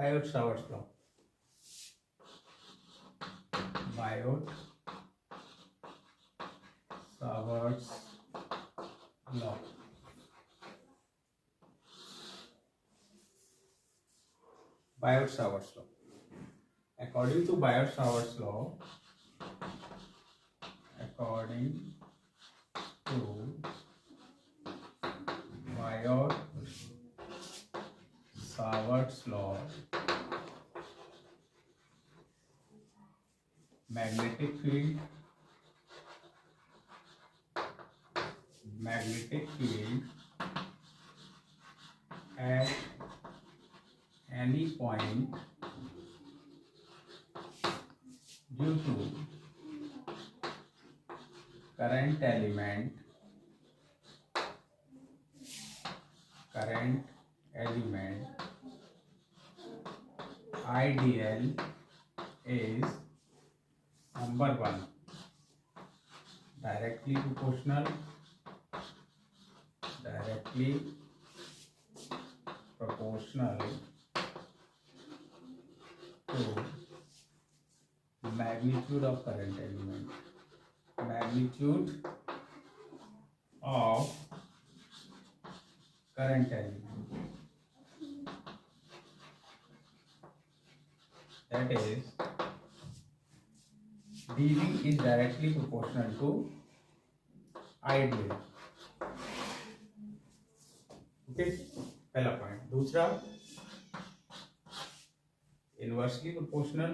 Biot-Savart's law. Biot-Savart's law. Biot-Savart's law. According to Biot-Savart's law, magnetic field at any point due to current element IDL is number 1 directly proportional to magnitude of current element. That is, dV is directly proportional to IDL. Okay, पहला point. दूसरा, inversely proportional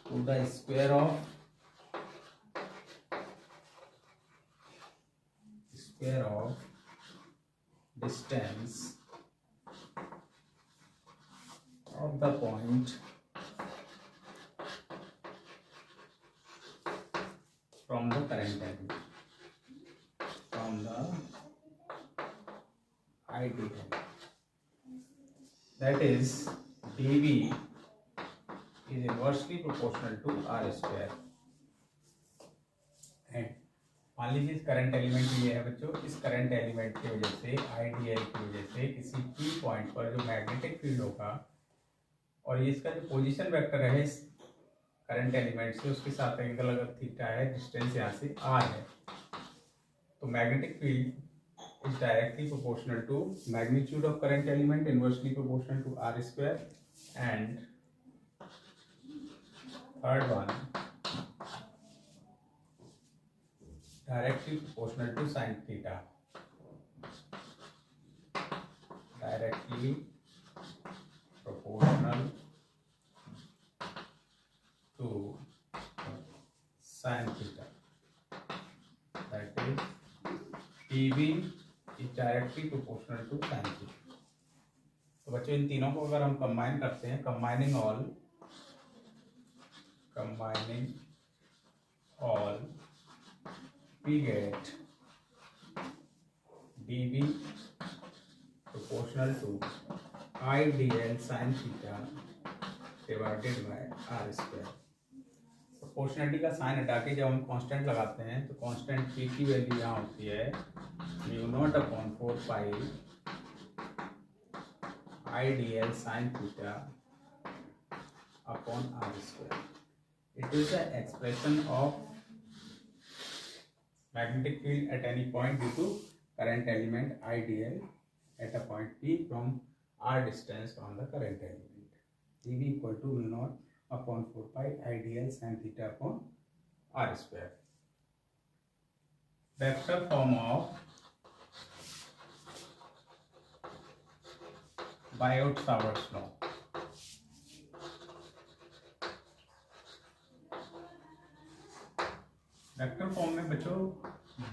to the square of distance of the point from the current element, from the IDL. That is, dV is inversely proportional to R square. And मान लीजिए इस current element ये है बच्चों, इस current element की वजह से IDL की वजह से किसी की पॉइंट पर जो मैग्नेटिक फील्ड होगा और ये इसका जो पोजीशन वेक्टर है इस करंट एलिमेंट से उसके साथ एंगल अगर थीटा है, डिस्टेंस यहाँ से r है, तो magnetic field is directly proportional to magnitude of current element, inversely proportional to R square, and third one, directly proportional to sin theta. Directly proportional to sin theta. That is, dV is directly proportional to sin theta. तो बच्चों इन तीनों को अगर हम combine करते हैं, combining all we get dV proportional to IDL sin theta divided by R square. Proportionality का sign हटा के जब हम कांस्टेंट लगाते हैं तो कांस्टेंट P की वैल्यू यहाँ होती है μ0/4 IDL sin theta upon R square. It is the expression of magnetic field at any point due to current element IDL at a point P from R distance from the current element. dV equal to μ0/4 IDL sin theta upon R square. Vector form of Biot-Savart's law. Vector form में बच्चों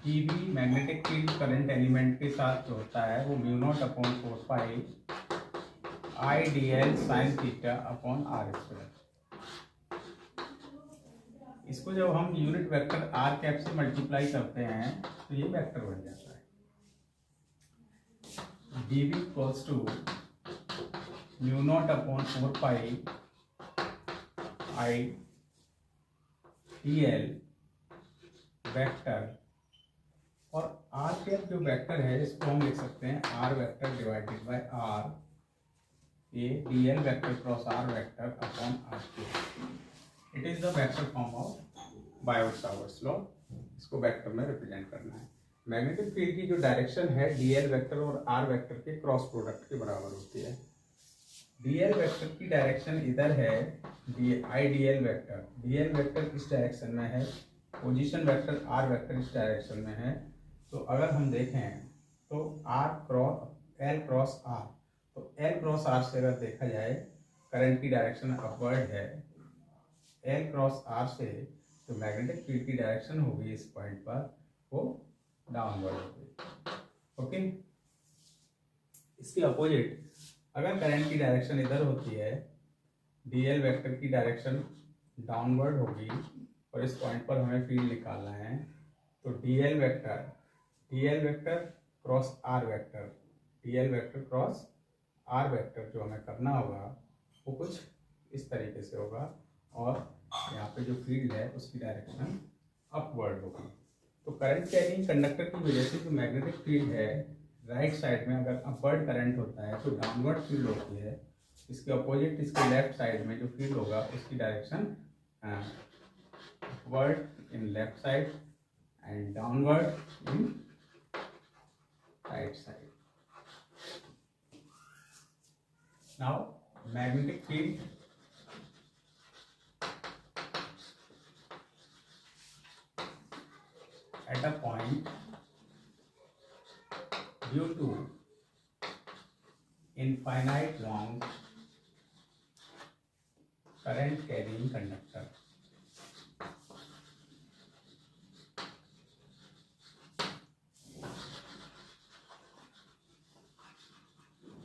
dV magnetic field current element के साथ जो होता है वो μ0/4 IDL sin theta upon R square. इसको जब हम यूनिट वेक्टर r कैप से मल्टीप्लाई करते हैं तो ये वेक्टर बन जाता है dV equals to μ0/4 IDL vector, और आर के जो वेक्टर है इसको हम लिख सकते हैं R vector divided by R, ये D L vector cross R vector upon R cube. It is the vector form of Biot-Savart's law. इसको वेक्टर में रिप्रेजेंट करना है। मैग्नेटिक फील्ड की जो डायरेक्शन है डी एल वेक्टर और आर वेक्टर के क्रॉस प्रोडक्ट के बराबर होती है। डी एल वेक्टर की डायरेक्शन इधर है, I D L vector, D L vector इस डायरेक्शन में है, पोजीशन वेक्टर आर वेक्टर इस डायरेक्शन में है। तो अगर हम देखें तो R cross L cross R, तो एल क्रॉस आर से अगर देखा जाए करंट की डायरेक्शन अपवर्ड है, एल क्रॉस आर से तो मैग्नेटिक फील्ड की डायरेक्शन होगी इस पॉइंट पर वो डाउनवर्ड होगी। ओके, इसके अपोजिट अगर करंट की डायरेक्शन इधर होती है, डी एल वेक्टर की डायरेक्शन डाउनवर्ड होगी और इस पॉइंट पर हमें फील्ड निकालना है, तो D L vector cross R vector, D L vector cross R vector जो हमें करना होगा वो कुछ इस तरीके से होगा, और यहाँ पे जो फील्ड है उसकी डायरेक्शन अपवर्ड होगी। तो करंट कैरिंग कंडक्टर की वजह से जो मैग्नेटिक फील्ड है राइट साइड में अगर अपवर्ड करंट होता है तो डाउनवर्ड फील्ड होती है। इसके अपोजिट इसके लेफ्ट साइड में जो फील्ड होगा उसकी direction upward in left side and downward in right side. Now magnetic field at a point due to infinite long current carrying conductor।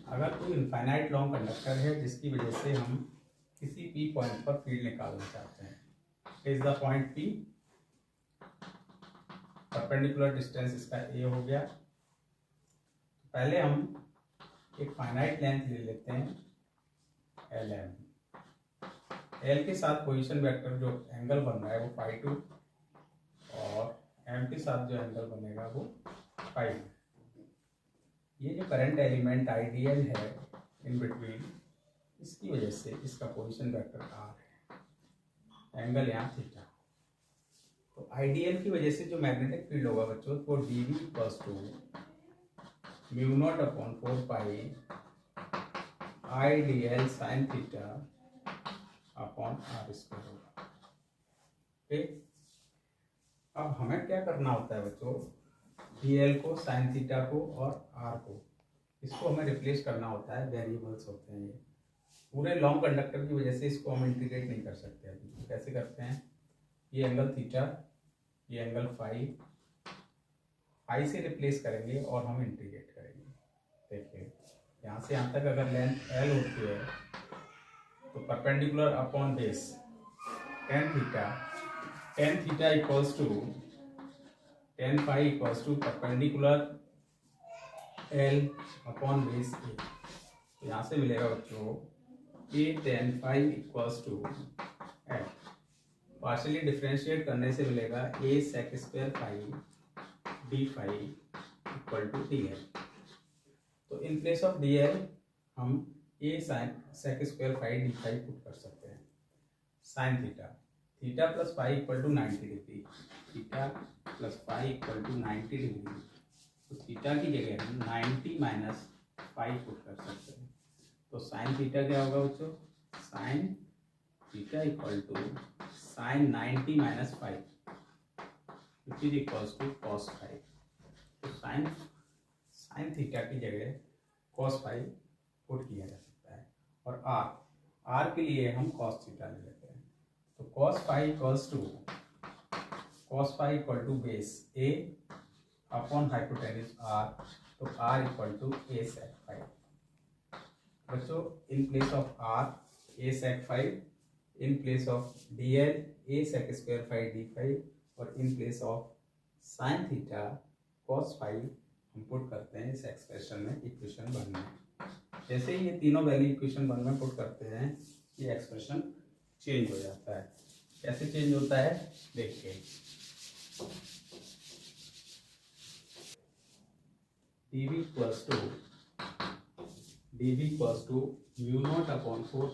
अगर कोई इनफाइनाइट लॉन्ग कंडक्टर है जिसकी वजह से हम किसी पी पॉइंट पर फील्ड निकालना चाहते हैं, is the point P, perpendicular distance इसका ए हो गया। पहले हम एक फाइनाइट लेंथ ले लेते हैं एल एम, एल के साथ पोजीशन वेक्टर जो एंगल बन रहा है वो फाई 2 और एम के साथ जो एंगल बनेगा वो फाई। ये जो करंट एलिमेंट आइडियल है इन बिटवीन, इसकी वजह से इसका पोजीशन वेक्टर आर है, एंगल यहाँ थीटा। तो आइडियल की वजह से जो मैग्नेटिक फील्ड होगा बच्चों वो D V equals to mu not upon 4 pi I D L sine theta upon R square होगा। ठीक, अब हमें क्या करना होता है बच्चों, डी एल को साइन थीटा को और आर को, इसको हमें रिप्लेस करना होता है, वेरिएबल्स होते हैं ये। पूरे लॉन्ग कंडक्टर की वजह से इसको हम इंटीग्रेट नहीं कर सकते अभी। तो कैसे करते हैं, ये एंगल थीटा, ये एंगल फाई, फाई से रिप्लेस करेंगे और हम इंटीग्रेट करेंगे। देखिए यहाँ से यहाँ तक अगर लेंथ एल होती है तो perpendicular upon base tan theta equals to tan phi equals to perpendicular L upon base A. तो यहाँ से मिलेगा बच्चों A tan phi equals to L, partially differentiate करने से मिलेगा A sec square phi D phi equal to D L. तो in place of D L हम A sine sec square phi D phi put कर सकते हैं। Sine theta, theta plus phi equal to 90 degree, theta plus phi equal to 90 degree. तो theta की जगह हम 90 minus phi put कर सकते हैं। तो साइन थीटा क्या होगा बच्चों, sine theta equal to sine 90 minus five which is equals to cos five. तो साइन थीटा की जगह कॉस फाइव पुट किया जा सकता है। और आर के लिए हम कॉस थीटा ले लेते हैं। तो cos phi equal to base A upon hypotenuse R, तो R equal to A sec phi. बच्चों in place of R A sec phi, in place of D L A sec square phi D phi, और in place of sine theta cos phi हम put करते हैं इस expression में, equation 1 में। जैसे ही ये तीनों वैल्यू इक्वेशन 1 में पुट करते हैं ये एक्सप्रेशन चेंज हो जाता है। कैसे चेंज होता है देखिए, dV equals to mu naught upon 4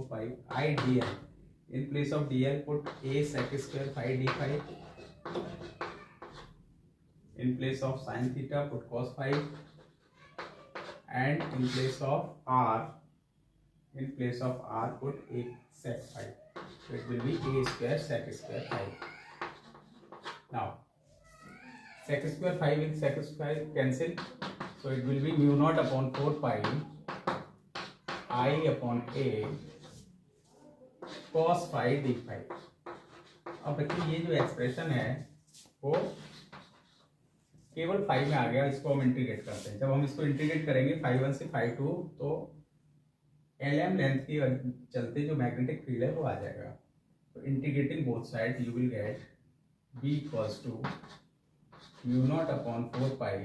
pi I dl. In place of dl put a sec square phi d phi. In place of sin theta put cos phi, and in place of r put a sec phi. So it will be a square sec square phi. Now sec square phi with sec square cancel, so it will be mu naught upon 4 pi I upon a cos phi d phi. अब देखिए ये जो expression है वो केवल five में आ गया, इसको हम इंटीग्रेट करते हैं। जब हम इसको इंटीग्रेट करेंगे फाइव 1 से फाइव 2, तो LM लेंथ के चलते जो मैग्नेटिक फील्ड है वो आ जाएगा। तो integrating both side you will get B equals to mu not upon 4 pi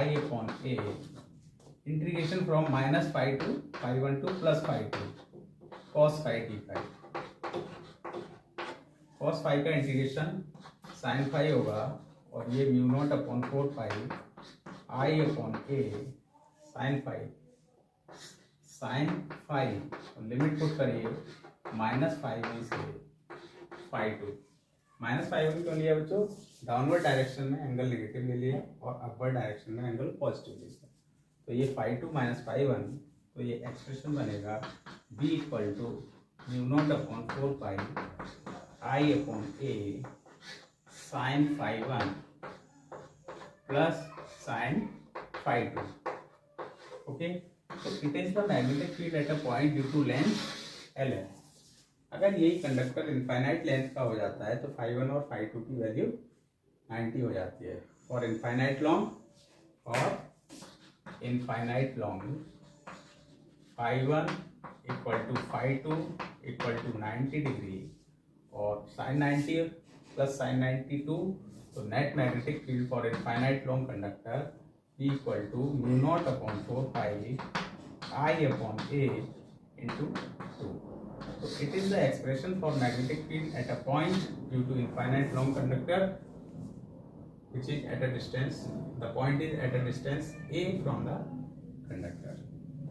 I upon a integration from minus five to five 1 to plus five 2 cos phi d phi। cos phi का integration sin phi होगा, और ये mu not upon 4 pi I upon a sin phi limit put करिए -5 में से five 2। -5 में क्यों लिया बच्चों? डाउनवर्ड डायरेक्शन में एंगल नेगेटिव ले लिया और अपवर्ड डायरेक्शन में एंगल पॉजिटिव ले लिया। तो ये 5 2 - 5 1, तो ये एक्सप्रेशन बनेगा B equal to mu not upon 4 pi I upon a sin phi 1 plus sin phi 2। Okay, तो it is the magnetic field at a point due to length L है। अगर यही कंडक्टर इनफाइनाइट लेंथ का हो जाता है तो phi 1 और phi 2 की वैल्यू 90 हो जाती है। For infinite long phi 1 equal to phi 2 equal to 90 degree और sin 90 प्लस sin 92, तो net magnetic field for infinite long conductor B equal to mu not upon 4 pi I upon a into 2। So it is the expression for magnetic field at a point due to infinite long conductor which is at a distance, the point is at a distance a from the conductor.